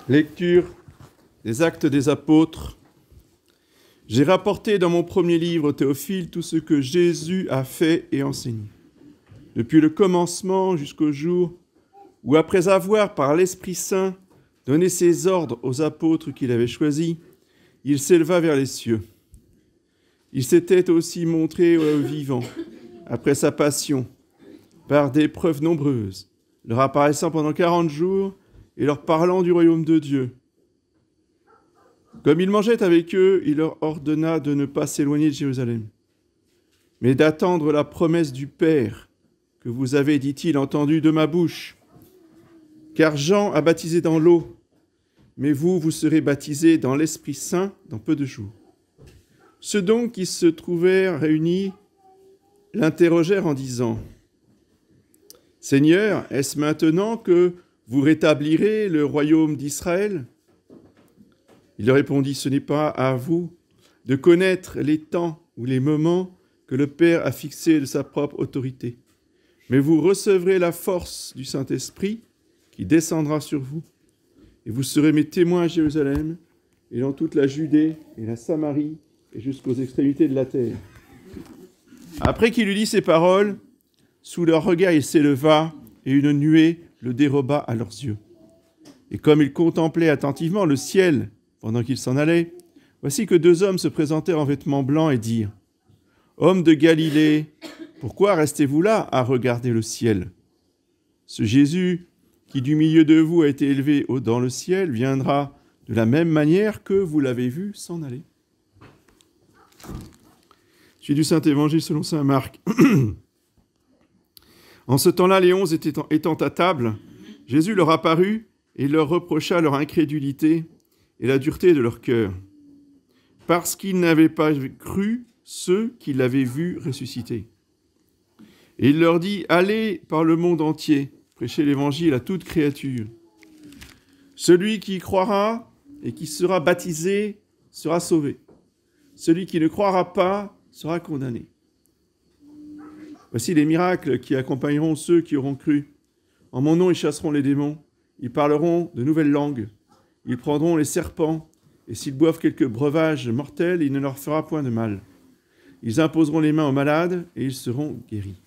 Lecture des Actes des Apôtres. J'ai rapporté dans mon premier livre, Théophile, tout ce que Jésus a fait et enseigné, depuis le commencement jusqu'au jour où, après avoir, par l'Esprit Saint, donné ses ordres aux apôtres qu'il avait choisis, il s'éleva vers les cieux. Il s'était aussi montré aux vivants, après sa passion, par des preuves nombreuses, leur apparaissant pendant 40 jours et leur parlant du royaume de Dieu. Comme il mangeait avec eux, il leur ordonna de ne pas s'éloigner de Jérusalem, mais d'attendre la promesse du Père que vous avez, dit-il, entendue de ma bouche. Car Jean a baptisé dans l'eau, mais vous serez baptisés dans l'Esprit Saint dans peu de jours. Ceux donc qui se trouvèrent réunis l'interrogèrent en disant : Seigneur, est-ce maintenant que vous rétablirez le royaume d'Israël ? Il leur répondit : ce n'est pas à vous de connaître les temps ou les moments que le Père a fixés de sa propre autorité, mais vous recevrez la force du Saint-Esprit qui descendra sur vous, et vous serez mes témoins à Jérusalem et dans toute la Judée et la Samarie et jusqu'aux extrémités de la terre. Après qu'il eut dit ces paroles, sous leur regard il s'éleva et une nuée le déroba à leurs yeux. Et comme ils contemplaient attentivement le ciel pendant qu'ils s'en allaient, voici que 2 hommes se présentèrent en vêtements blancs et dirent : Hommes de Galilée, pourquoi restez-vous là à regarder le ciel ? Ce Jésus qui du milieu de vous a été élevé dans le ciel viendra de la même manière que vous l'avez vu s'en aller. Suite du Saint-Évangile selon saint Marc. En ce temps-là, les 11 étant à table, Jésus leur apparut et leur reprocha leur incrédulité et la dureté de leur cœur, parce qu'ils n'avaient pas cru ceux qui l'avaient vu ressusciter. Et il leur dit : Allez par le monde entier, prêchez l'évangile à toute créature. Celui qui croira et qui sera baptisé sera sauvé. Celui qui ne croira pas sera condamné. Voici les miracles qui accompagneront ceux qui auront cru. En mon nom, ils chasseront les démons, ils parleront de nouvelles langues, ils prendront les serpents, et s'ils boivent quelques breuvages mortels, il ne leur fera point de mal. Ils imposeront les mains aux malades, et ils seront guéris.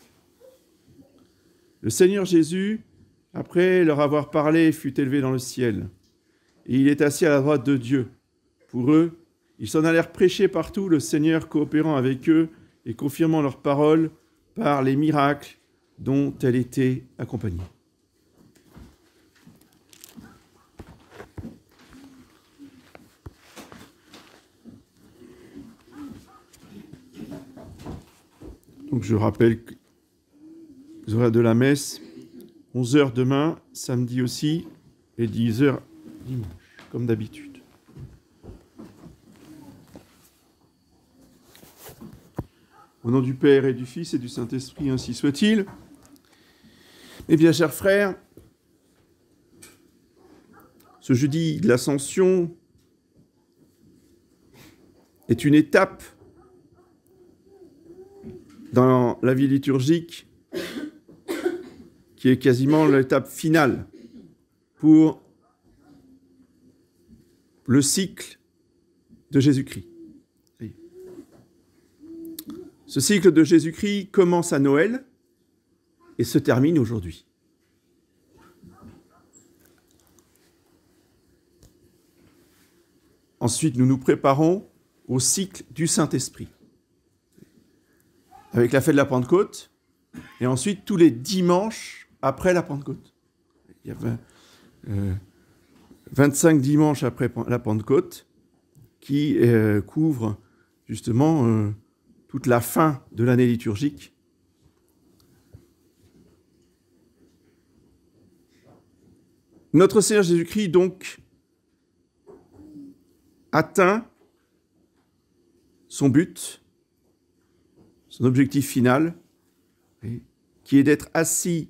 Le Seigneur Jésus, après leur avoir parlé, fut élevé dans le ciel, et il est assis à la droite de Dieu. Pour eux, ils s'en allèrent prêcher partout, le Seigneur coopérant avec eux et confirmant leurs paroles par les miracles dont elle était accompagnée. Donc je rappelle que les horaires de la messe, 11h demain, samedi aussi, et 10h dimanche, comme d'habitude. Au nom du Père et du Fils et du Saint-Esprit, ainsi soit-il. Eh bien, chers frères, ce jeudi de l'Ascension est une étape dans la vie liturgique qui est quasiment l'étape finale pour le cycle de Jésus-Christ. Ce cycle de Jésus-Christ commence à Noël et se termine aujourd'hui. Ensuite, nous nous préparons au cycle du Saint-Esprit, avec la fête de la Pentecôte, et ensuite tous les dimanches après la Pentecôte. Il y a 25 dimanches après la Pentecôte qui couvrent justement toute la fin de l'année liturgique. Notre Seigneur Jésus-Christ, donc, atteint son but, son objectif final, qui est d'être assis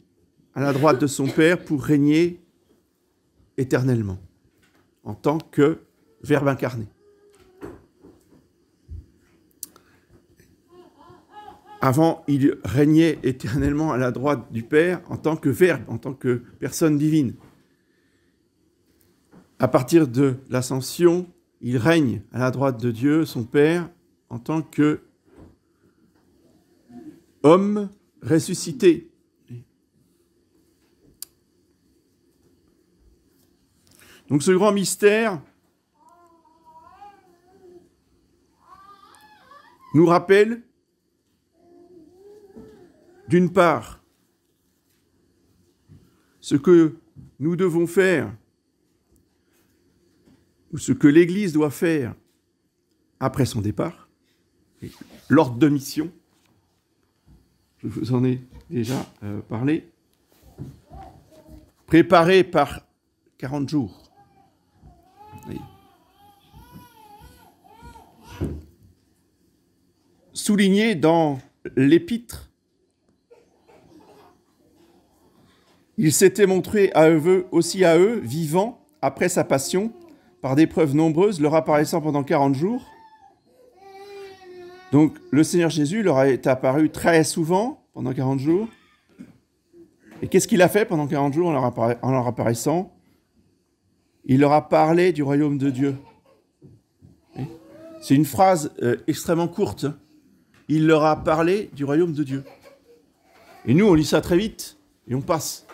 à la droite de son Père pour régner éternellement, en tant que Verbe incarné. Avant, il régnait éternellement à la droite du Père en tant que Verbe, en tant que personne divine. à partir de l'ascension, il règne à la droite de Dieu, son Père, en tant que homme ressuscité. Donc ce grand mystère nous rappelle, d'une part, ce que nous devons faire, ou ce que l'Église doit faire après son départ, l'ordre de mission, je vous en ai déjà parlé, préparé par 40 jours. Oui. Souligné dans l'Épître, il s'était montré aussi à eux, vivant, après sa passion, par des preuves nombreuses, leur apparaissant pendant 40 jours. Donc, le Seigneur Jésus leur est apparu très souvent, pendant 40 jours. Et qu'est-ce qu'il a fait pendant 40 jours en leur apparaissant? Il leur a parlé du royaume de Dieu. C'est une phrase extrêmement courte. Il leur a parlé du royaume de Dieu. Et nous, on lit ça très vite et on passe.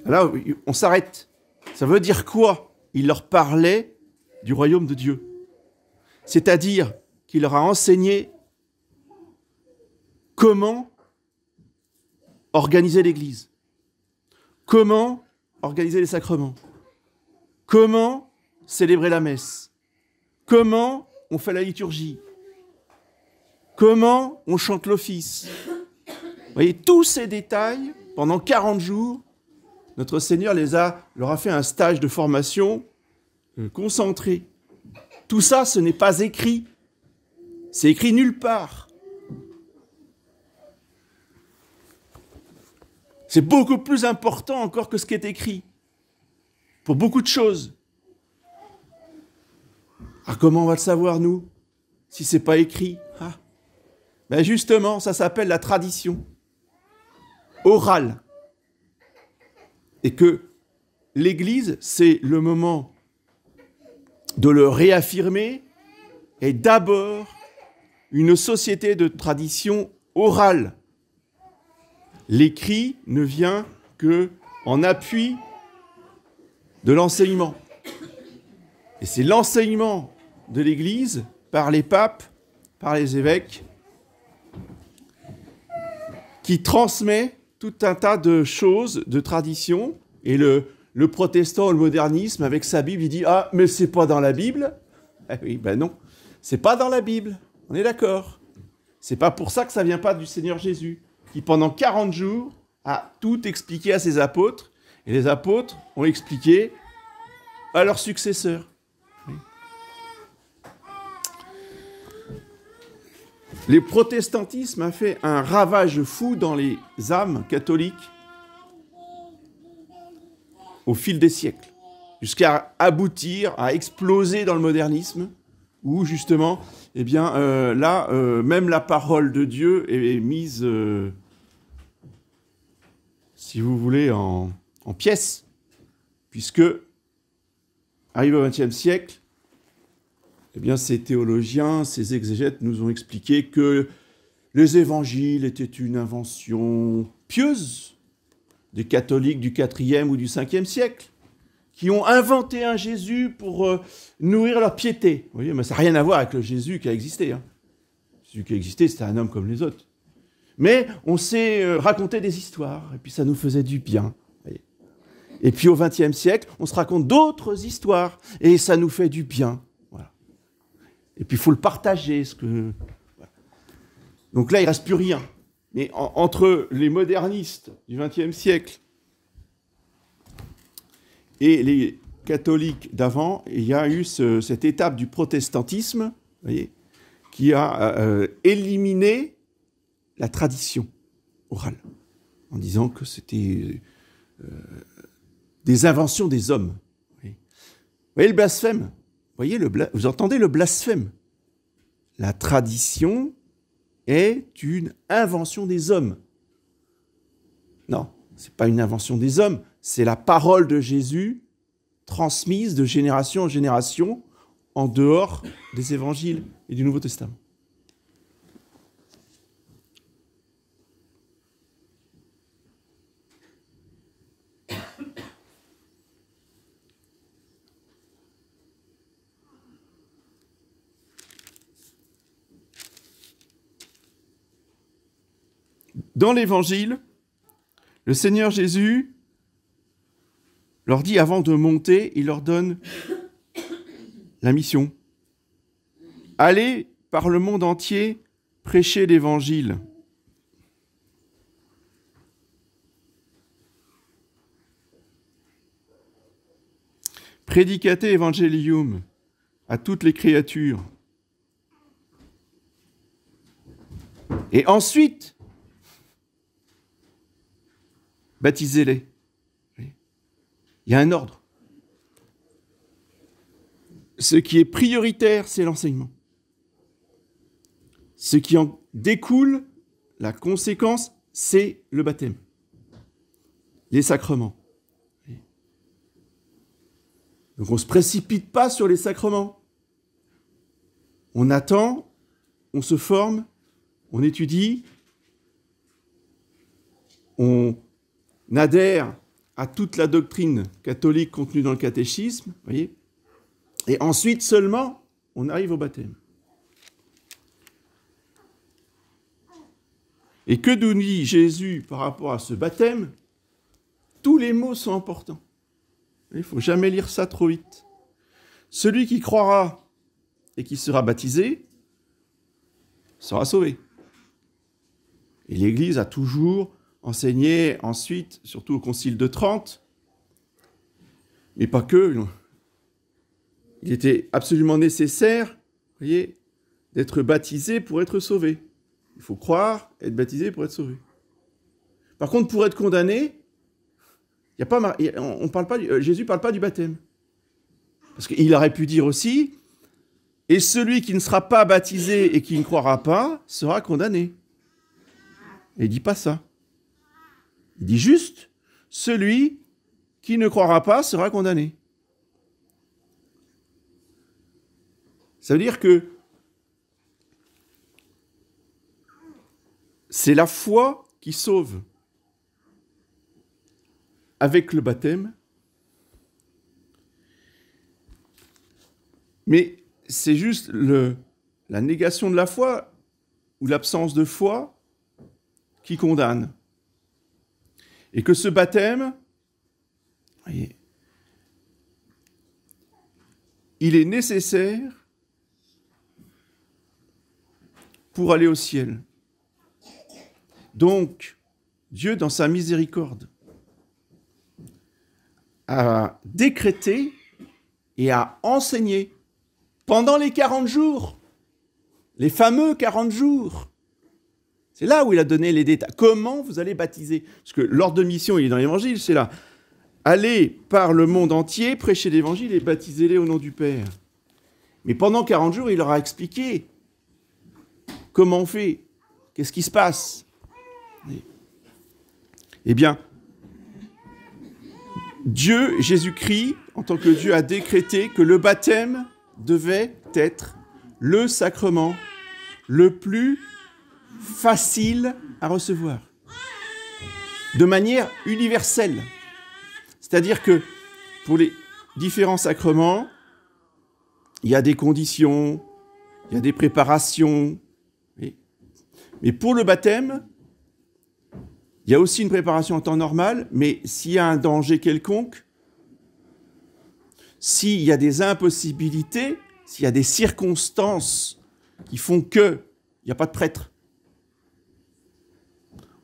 Là, on s'arrête. Ça veut dire quoi? Il leur parlait du royaume de Dieu. C'est-à-dire qu'il leur a enseigné comment organiser l'Église, comment organiser les sacrements, comment célébrer la messe, comment on fait la liturgie, comment on chante l'office. Vous voyez, tous ces détails, pendant 40 jours, notre Seigneur leur a fait un stage de formation concentré. Tout ça, ce n'est pas écrit. C'est écrit nulle part. C'est beaucoup plus important encore que ce qui est écrit. Pour beaucoup de choses. Ah, comment on va le savoir, nous, si ce n'est pas écrit? Ben justement, ça s'appelle la tradition orale. Et que l'Église, c'est le moment de le réaffirmer, est d'abord une société de tradition orale. L'écrit ne vient qu'en appui de l'enseignement. Et c'est l'enseignement de l'Église par les papes, par les évêques, qui transmet tout un tas de choses, de traditions. Et le protestant, le modernisme, avec sa Bible, il dit « Ah, mais c'est pas dans la Bible !» Eh oui, ben non, c'est pas dans la Bible, on est d'accord. C'est pas pour ça que ça vient pas du Seigneur Jésus, qui pendant 40 jours a tout expliqué à ses apôtres, et les apôtres ont expliqué à leurs successeurs. Oui. Le protestantisme a fait un ravage fou dans les âmes catholiques au fil des siècles, jusqu'à aboutir, à exploser dans le modernisme, où justement, eh bien, même la parole de Dieu est mise, si vous voulez, en pièces, puisque, arrivé au XXe siècle, eh bien, ces théologiens, ces exégètes nous ont expliqué que les évangiles étaient une invention pieuse des catholiques du IVe ou du Ve siècle, qui ont inventé un Jésus pour nourrir leur piété. Vous voyez, mais ça n'a rien à voir avec le Jésus qui a existé. Hein. Jésus qui a existé, c'était un homme comme les autres. Mais on s'est raconté des histoires, et puis ça nous faisait du bien. Voyez. Et puis au XXe siècle, on se raconte d'autres histoires, et ça nous fait du bien. Voilà. Et puis il faut le partager. Voilà. Donc là, il ne reste plus rien. Mais entre les modernistes du XXe siècle et les catholiques d'avant, il y a eu cette étape du protestantisme, vous voyez, qui a éliminé la tradition orale, en disant que c'était des inventions des hommes. Vous voyez le blasphème? Vous entendez le blasphème? La tradition est une invention des hommes. Non, ce n'est pas une invention des hommes, c'est la parole de Jésus transmise de génération en génération en dehors des évangiles et du Nouveau Testament. Dans l'Évangile, le Seigneur Jésus leur dit, avant de monter, il leur donne la mission. Allez par le monde entier prêcher l'Évangile. Prédicate Evangelium à toutes les créatures. Et ensuite, baptisez-les. Il y a un ordre. Ce qui est prioritaire, c'est l'enseignement. Ce qui en découle, la conséquence, c'est le baptême. Les sacrements. Donc on ne se précipite pas sur les sacrements. On attend, on se forme, on étudie, on adhère à toute la doctrine catholique contenue dans le catéchisme, voyez, et ensuite seulement, on arrive au baptême. Et que nous dit Jésus par rapport à ce baptême? Tous les mots sont importants. Il ne faut jamais lire ça trop vite. Celui qui croira et qui sera baptisé sera sauvé. Et l'Église a toujours enseigné ensuite, surtout au Concile de Trente, mais pas que, il était absolument nécessaire, voyez, d'être baptisé pour être sauvé. Il faut croire, être baptisé pour être sauvé. Par contre, pour être condamné, Jésus ne parle pas du baptême. Parce qu'il aurait pu dire aussi, et celui qui ne sera pas baptisé et qui ne croira pas sera condamné. Et il ne dit pas ça. Il dit juste, celui qui ne croira pas sera condamné. Ça veut dire que c'est la foi qui sauve. Avec le baptême, mais c'est juste la négation de la foi ou l'absence de foi qui condamne. Et que ce baptême, voyez, il est nécessaire pour aller au ciel. Donc, Dieu, dans sa miséricorde, a décrété et a enseigné pendant les 40 jours, les fameux 40 jours. C'est là où il a donné les détails. Comment vous allez baptiser? Parce que l'ordre de mission, il est dans l'Évangile, c'est là. Allez par le monde entier, prêchez l'Évangile et baptisez-les au nom du Père. Mais pendant 40 jours, il leur a expliqué comment on fait, qu'est-ce qui se passe. Eh bien, Dieu, Jésus-Christ, en tant que Dieu, a décrété que le baptême devait être le sacrement le plus facile à recevoir, de manière universelle. C'est-à-dire que pour les différents sacrements, il y a des conditions, il y a des préparations. Mais pour le baptême, il y a aussi une préparation en temps normal, mais s'il y a un danger quelconque, s'il y a des impossibilités, s'il y a des circonstances qui font qu'il n'y a pas de prêtre,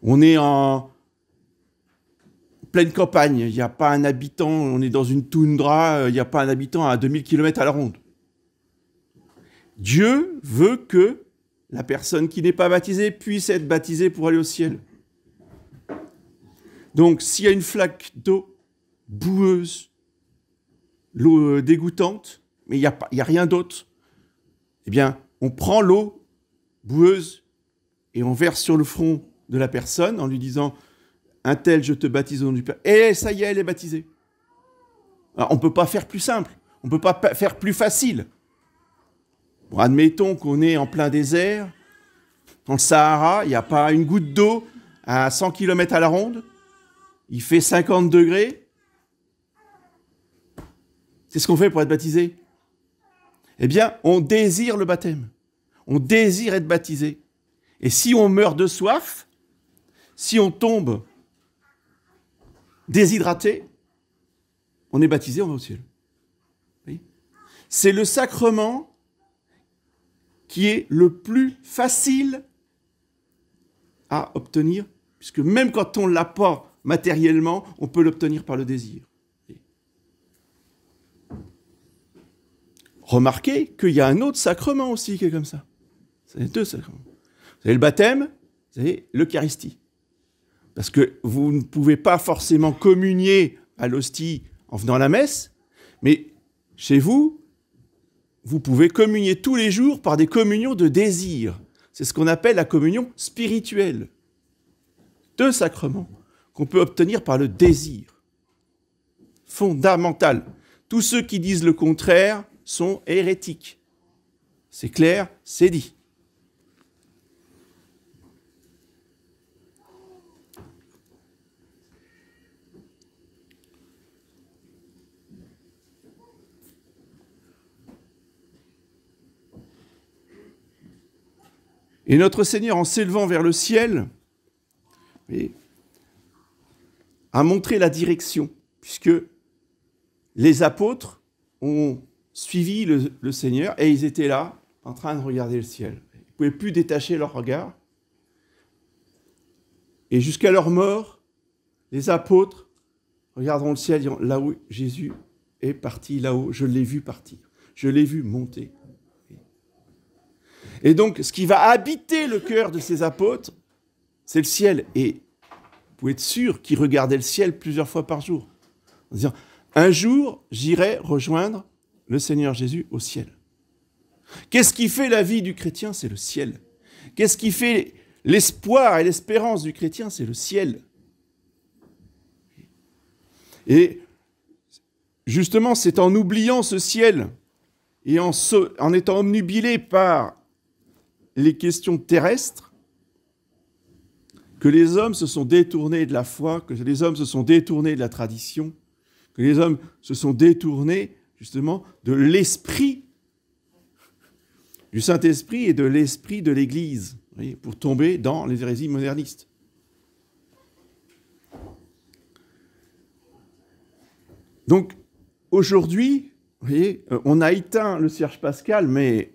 on est en pleine campagne, il n'y a pas un habitant, on est dans une toundra, il n'y a pas un habitant à 2000 km à la ronde. Dieu veut que la personne qui n'est pas baptisée puisse être baptisée pour aller au ciel. Donc, s'il y a une flaque d'eau boueuse, l'eau dégoûtante, mais il n'y a rien d'autre, eh bien, on prend l'eau boueuse et on verse sur le front de la personne en lui disant « Un tel, je te baptise au nom du Père. » Et ça y est, elle est baptisée. Alors, on ne peut pas faire plus simple, on ne peut pas faire plus facile. Bon, admettons qu'on est en plein désert, dans le Sahara, il n'y a pas une goutte d'eau à 100 km à la ronde, il fait 50 degrés. C'est ce qu'on fait pour être baptisé. Eh bien, on désire le baptême, on désire être baptisé. Et si on meurt de soif, si on tombe déshydraté, on est baptisé, on va au ciel. Oui. C'est le sacrement qui est le plus facile à obtenir, puisque même quand on ne l'a pas matériellement, on peut l'obtenir par le désir. Oui. Remarquez qu'il y a un autre sacrement aussi qui est comme ça. C'est deux sacrements. Vous avez le baptême, vous avez l'Eucharistie. Parce que vous ne pouvez pas forcément communier à l'hostie en venant à la messe, mais chez vous, vous pouvez communier tous les jours par des communions de désir. C'est ce qu'on appelle la communion spirituelle. Deux sacrements qu'on peut obtenir par le désir. Fondamental. Tous ceux qui disent le contraire sont hérétiques. C'est clair, c'est dit. Et notre Seigneur, en s'élevant vers le ciel, a montré la direction, puisque les apôtres ont suivi le Seigneur et ils étaient là, en train de regarder le ciel. Ils ne pouvaient plus détacher leur regard. Et jusqu'à leur mort, les apôtres regarderont le ciel, disant, là où Jésus est parti, là-haut, je l'ai vu partir, je l'ai vu monter. Et donc, ce qui va habiter le cœur de ces apôtres, c'est le ciel. Et vous pouvez être sûr qu'ils regardaient le ciel plusieurs fois par jour, en disant, un jour, j'irai rejoindre le Seigneur Jésus au ciel. Qu'est-ce qui fait la vie du chrétien? C'est le ciel. Qu'est-ce qui fait l'espoir et l'espérance du chrétien? C'est le ciel. Et justement, c'est en oubliant ce ciel et en étant omnubilé par les questions terrestres que les hommes se sont détournés de la foi, que les hommes se sont détournés de la tradition, que les hommes se sont détournés justement de l'esprit du Saint-Esprit et de l'esprit de l'Église, voyez, pour tomber dans les hérésies modernistes. Donc, aujourd'hui, vous voyez, on a éteint le cierge pascal, mais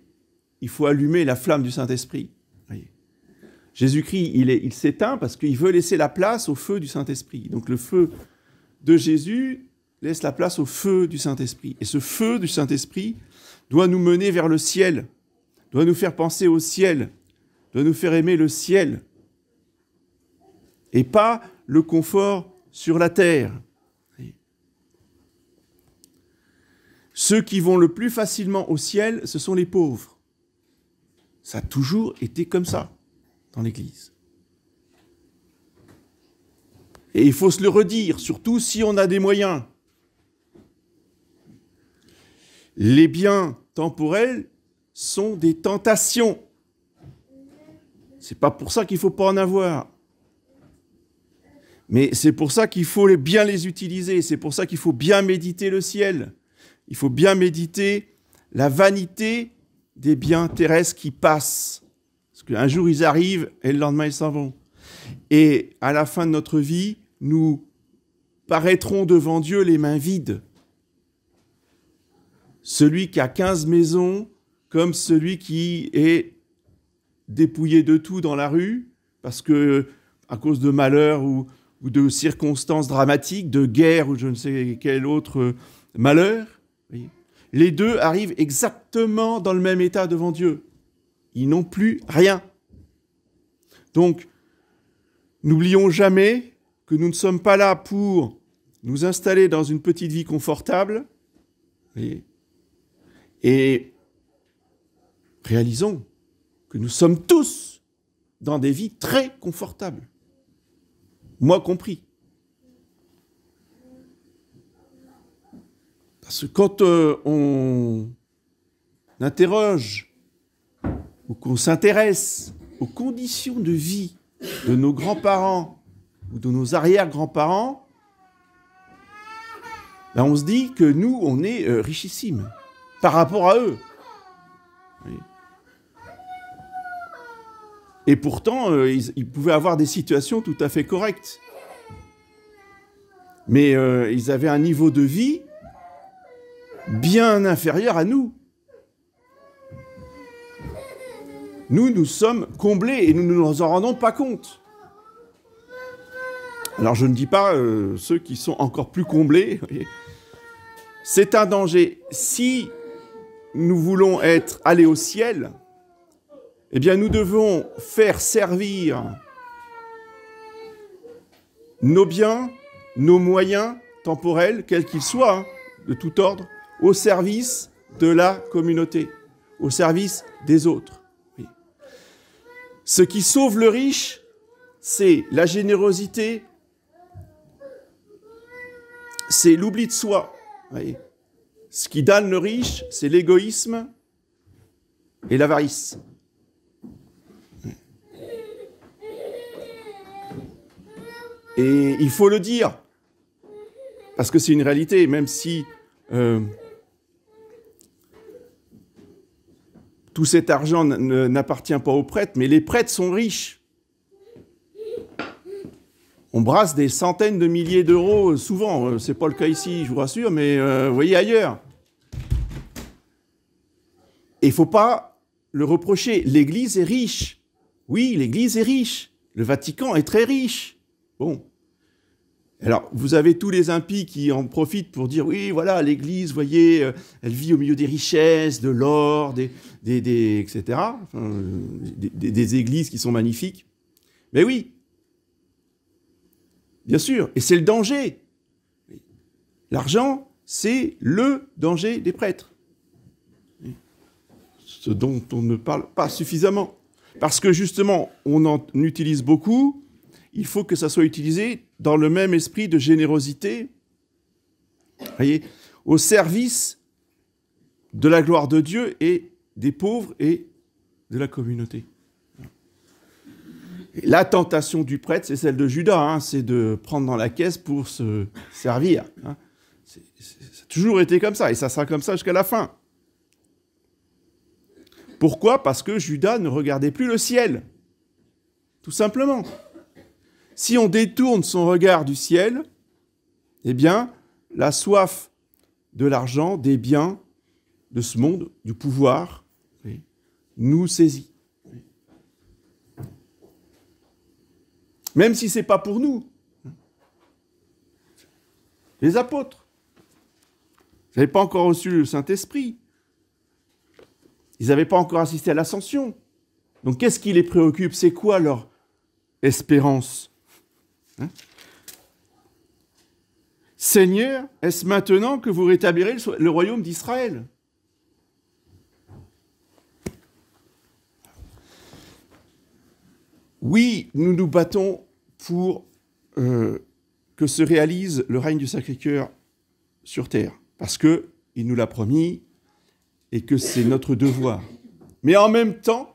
il faut allumer la flamme du Saint-Esprit. Jésus-Christ, il s'éteint parce qu'il veut laisser la place au feu du Saint-Esprit. Donc le feu de Jésus laisse la place au feu du Saint-Esprit. Et ce feu du Saint-Esprit doit nous mener vers le ciel, doit nous faire penser au ciel, doit nous faire aimer le ciel, et pas le confort sur la terre. Ceux qui vont le plus facilement au ciel, ce sont les pauvres. Ça a toujours été comme ça dans l'Église. Et il faut se le redire, surtout si on a des moyens. Les biens temporels sont des tentations. C'est pas pour ça qu'il ne faut pas en avoir. Mais c'est pour ça qu'il faut bien les utiliser. C'est pour ça qu'il faut bien méditer le ciel. Il faut bien méditer la vanité des biens terrestres qui passent. Parce qu'un jour, ils arrivent et le lendemain, ils s'en vont. Et à la fin de notre vie, nous paraîtrons devant Dieu les mains vides. Celui qui a 15 maisons, comme celui qui est dépouillé de tout dans la rue, parce que à cause de malheurs ou de circonstances dramatiques, de guerre ou je ne sais quel autre malheur, les deux arrivent exactement dans le même état devant Dieu. Ils n'ont plus rien. Donc, n'oublions jamais que nous ne sommes pas là pour nous installer dans une petite vie confortable, et réalisons que nous sommes tous dans des vies très confortables, moi compris. Parce que quand on interroge ou qu'on s'intéresse aux conditions de vie de nos grands-parents ou de nos arrière-grands-parents, ben on se dit que nous, on est richissimes par rapport à eux. Oui. Et pourtant, ils pouvaient avoir des situations tout à fait correctes. Mais ils avaient un niveau de vie bien inférieur à nous. Nous sommes comblés et nous ne nous en rendons pas compte. Alors je ne dis pas ceux qui sont encore plus comblés. C'est un danger. Si nous voulons aller au ciel, eh bien nous devons faire servir nos biens, nos moyens temporels, quels qu'ils soient, de tout ordre, au service de la communauté, au service des autres. Oui. Ce qui sauve le riche, c'est la générosité, c'est l'oubli de soi. Oui. Ce qui damne le riche, c'est l'égoïsme et l'avarice. Et il faut le dire, parce que c'est une réalité, même si tout cet argent n'appartient pas aux prêtres, mais les prêtres sont riches. On brasse des centaines de milliers d'euros souvent, c'est pas le cas ici, je vous rassure, mais vous voyez ailleurs. Et il ne faut pas le reprocher, l'Église est riche. Oui, l'Église est riche, le Vatican est très riche. Bon. Alors, vous avez tous les impies qui en profitent pour dire, oui, voilà, l'Église, vous voyez, elle vit au milieu des richesses, de l'or, etc., enfin, des églises qui sont magnifiques. Mais oui, bien sûr, et c'est le danger. L'argent, c'est le danger des prêtres. Ce dont on ne parle pas suffisamment. Parce que justement, on en utilise beaucoup, il faut que ça soit utilisé dans le même esprit de générosité, voyez, au service de la gloire de Dieu et des pauvres et de la communauté. Et la tentation du prêtre, c'est celle de Judas, hein, c'est de prendre dans la caisse pour se servir. Hein. Ça a toujours été comme ça, et ça sera comme ça jusqu'à la fin. Pourquoi ? Parce que Judas ne regardait plus le ciel, tout simplement. Si on détourne son regard du ciel, eh bien, la soif de l'argent, des biens, de ce monde, du pouvoir, oui, nous saisit. Oui. Même si ce n'est pas pour nous. Les apôtres, ils n'avaient pas encore reçu le Saint-Esprit. Ils n'avaient pas encore assisté à l'ascension. Donc qu'est-ce qui les préoccupe ? C'est quoi leur espérance ? Hein ? Seigneur, est-ce maintenant que vous rétablirez le royaume d'Israël ? Oui, nous nous battons pour que se réalise le règne du Sacré-Cœur sur terre, parce qu'il nous l'a promis et que c'est notre devoir. Mais en même temps,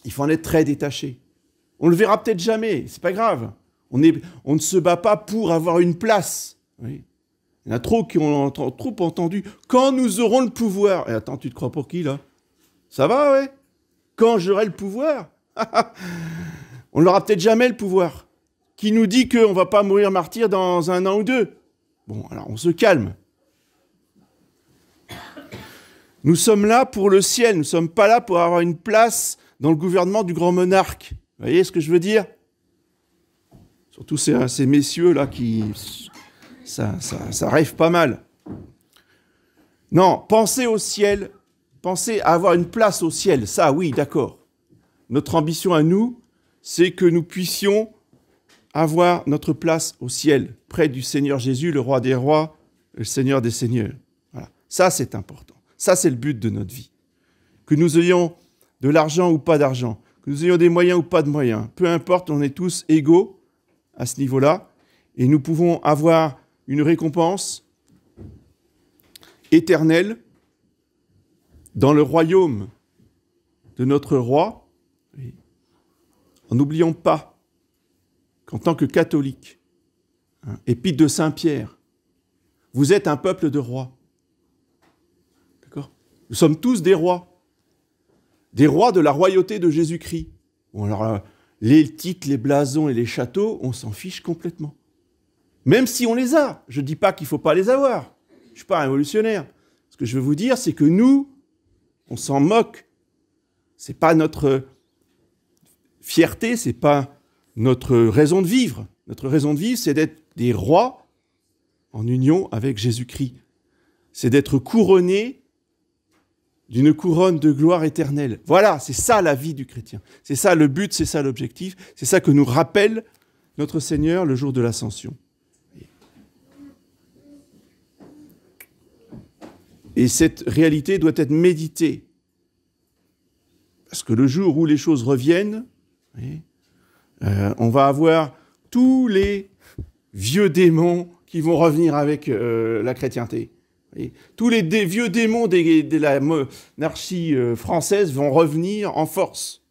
il faut en être très détaché. On ne le verra peut-être jamais, c'est pas grave. On ne se bat pas pour avoir une place. Oui. Il y en a trop qui ont trop entendu. Quand nous aurons le pouvoir. Et attends, tu te crois pour qui, là ? Ça va, ouais ? Quand j'aurai le pouvoir ? On n'aura peut-être jamais le pouvoir. Qui nous dit qu'on ne va pas mourir martyr dans 1 an ou 2 ? Bon, alors on se calme. Nous sommes là pour le ciel. Nous ne sommes pas là pour avoir une place dans le gouvernement du grand monarque. Vous voyez ce que je veux dire ? Surtout ces messieurs-là qui... Ça rêve pas mal. Non, pensez au ciel, pensez à avoir une place au ciel. Ça, oui, d'accord. Notre ambition à nous, c'est que nous puissions avoir notre place au ciel, près du Seigneur Jésus, le roi des rois, le Seigneur des seigneurs. Voilà. Ça, c'est important. Ça, c'est le but de notre vie. Que nous ayons de l'argent ou pas d'argent, que nous ayons des moyens ou pas de moyens, peu importe, on est tous égaux à ce niveau-là, et nous pouvons avoir une récompense éternel dans le royaume de notre roi, en n'oubliant pas qu'en tant que catholique, épître de Saint-Pierre, vous êtes un peuple de rois. D'accord ? Nous sommes tous des rois de la royauté de Jésus-Christ. Bon, alors, les titres, les blasons et les châteaux, on s'en fiche complètement. Même si on les a. Je ne dis pas qu'il ne faut pas les avoir. Je ne suis pas un révolutionnaire. Ce que je veux vous dire, c'est que nous, on s'en moque. Ce n'est pas notre fierté, ce n'est pas notre raison de vivre. Notre raison de vivre, c'est d'être des rois en union avec Jésus-Christ. C'est d'être couronnés d'une couronne de gloire éternelle. Voilà, c'est ça la vie du chrétien. C'est ça le but, c'est ça l'objectif. C'est ça que nous rappelle notre Seigneur le jour de l'Ascension. Et cette réalité doit être méditée. Parce que le jour où les choses reviennent, on va avoir tous les vieux démons qui vont revenir avec la chrétienté. Tous les vieux démons de la monarchie française vont revenir en force.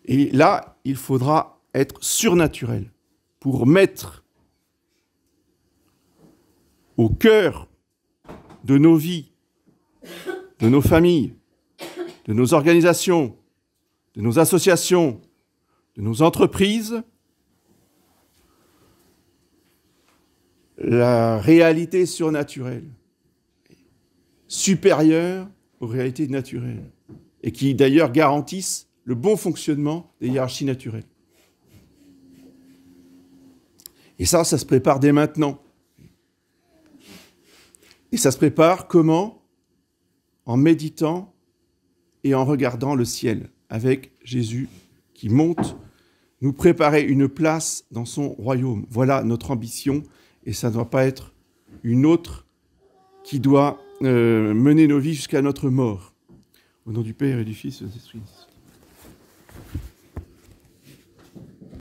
Et là, il faudra être surnaturel pour mettre au cœur de nos vies, de nos familles, de nos organisations, de nos associations, de nos entreprises, la réalité surnaturelle, supérieure aux réalités naturelles, et qui d'ailleurs garantissent le bon fonctionnement des hiérarchies naturelles. Et ça se prépare dès maintenant. Et ça se prépare comment ? En méditant et en regardant le ciel, avec Jésus qui monte nous préparer une place dans son royaume. Voilà notre ambition, et ça ne doit pas être une autre qui doit mener nos vies jusqu'à notre mort. Au nom du Père et du Fils et de l'Esprit.